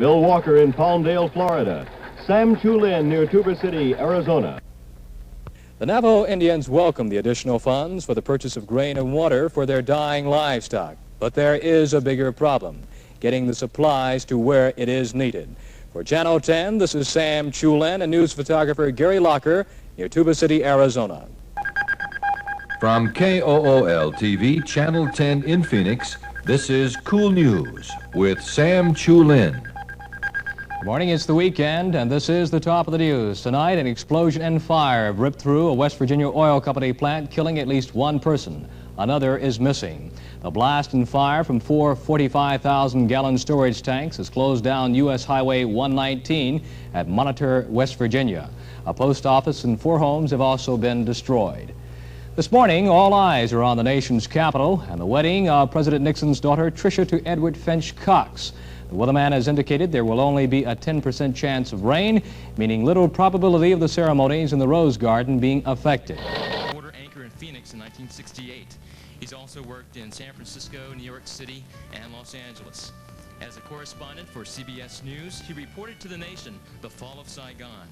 Bill Walker in Palmdale, Florida. Sam Chu Lin near Tuber City, Arizona. The Navajo Indians welcome the additional funds for the purchase of grain and water for their dying livestock. But there is a bigger problem, getting the supplies to where it is needed. For Channel 10, this is Sam Chu Lin and news photographer Gary Locker near Tuber City, Arizona. From KOOL-TV, Channel 10 in Phoenix, this is Cool News with Sam Chu Lin. Good morning, it's the weekend, and this is the top of the news. Tonight, an explosion and fire have ripped through a West Virginia oil company plant, killing at least one person. Another is missing. The blast and fire from 4 45,000-gallon storage tanks has closed down U.S. Highway 119 at Monitor, West Virginia. A post office and 4 homes have also been destroyed. This morning, all eyes are on the nation's capital and the wedding of President Nixon's daughter, Tricia, to Edward Finch Cox. The weatherman has indicated there will only be a 10% chance of rain, meaning little probability of the ceremonies in the Rose Garden being affected. Water anchor in Phoenix in 1968. He's also worked in San Francisco, New York City, and Los Angeles. As a correspondent for CBS News, he reported to the nation the fall of Saigon.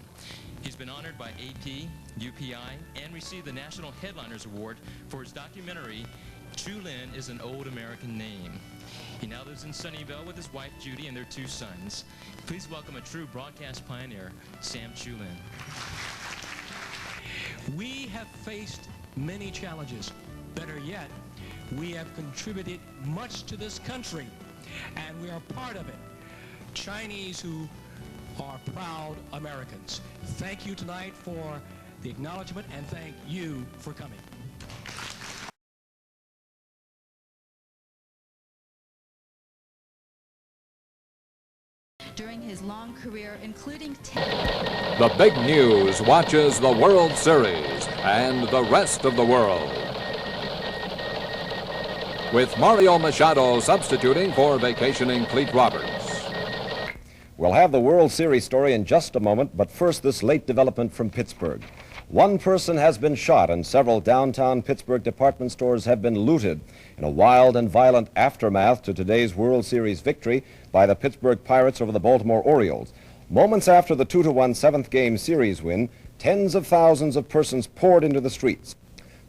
He's been honored by AP, UPI, and received the National Headliners Award for his documentary, Chu Lin is an Old American Name. He now lives in Sunnyvale with his wife, Judy, and their 2 sons. Please welcome a true broadcast pioneer, Sam Chu Lin. We have faced many challenges. Better yet, we have contributed much to this country, and we are part of it. Chinese who are proud Americans. Thank you tonight for the acknowledgement, and thank you for coming. During his long career, including 10. The big news watches the World Series and the rest of the world. With Mario Machado substituting for vacationing Clete Roberts. We'll have the World Series story in just a moment, but first this late development from Pittsburgh. One person has been shot and several downtown Pittsburgh department stores have been looted in a wild and violent aftermath to today's World Series victory by the Pittsburgh Pirates over the Baltimore Orioles. Moments after the 2-1 7th game series win, tens of thousands of persons poured into the streets.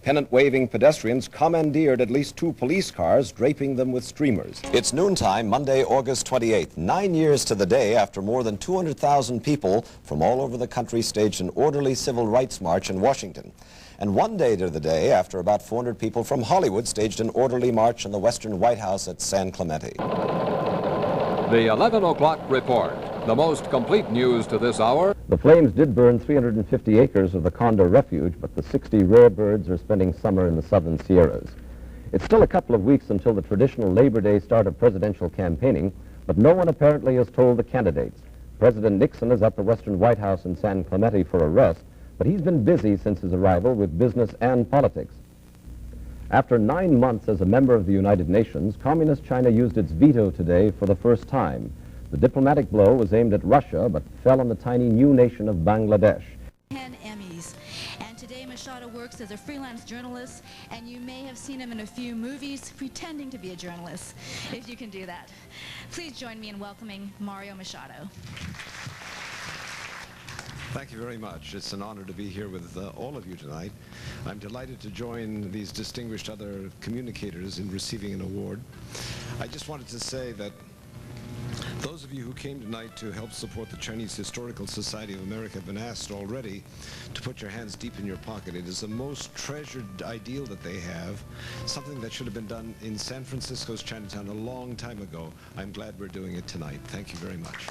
Pennant-waving pedestrians commandeered at least 2 police cars, draping them with streamers. It's noontime, Monday, August 28th, 9 years to the day after more than 200,000 people from all over the country staged an orderly civil rights march in Washington. And 1 day to the day after about 400 people from Hollywood staged an orderly march in the Western White House at San Clemente. The 11 o'clock report. The most complete news to this hour. The flames did burn 350 acres of the Condor Refuge, but the 60 rare birds are spending summer in the southern Sierras. It's still a couple of weeks until the traditional Labor Day start of presidential campaigning, but no one apparently has told the candidates. President Nixon is at the Western White House in San Clemente for a rest, but he's been busy since his arrival with business and politics. After 9 months as a member of the United Nations, Communist China used its veto today for the first time. The diplomatic blow was aimed at Russia, but fell on the tiny new nation of Bangladesh. 10 Emmys. And today Machado works as a freelance journalist, and you may have seen him in a few movies pretending to be a journalist, if you can do that. Please join me in welcoming Mario Machado. Thank you very much. It's an honor to be here with all of you tonight. I'm delighted to join these distinguished other communicators in receiving an award. I just wanted to say that those of you who came tonight to help support the Chinese Historical Society of America have been asked already to put your hands deep in your pocket. It is the most treasured ideal that they have, something that should have been done in San Francisco's Chinatown a long time ago. I'm glad we're doing it tonight. Thank you very much.